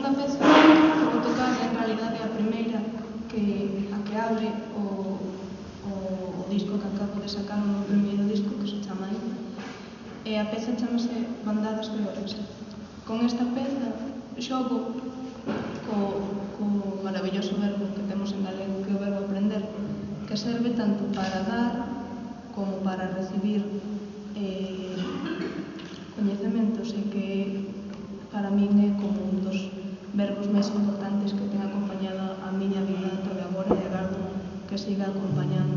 segunda peza que vou tocar en realidade é a primeira a que abre o disco que acabo de sacar no meu primeiro disco, que se chama Aí, e a peza chamase Bandadas de Ollos. Con esta peza xogo co maravilloso verbo que temos en galego, que é o verbo aprender, que serve tanto para dar como para recibir coñecementos, e que para min é como un dos verbos máis importantes que ten acompañado a miña vida ata de agora, e agora que siga acompañando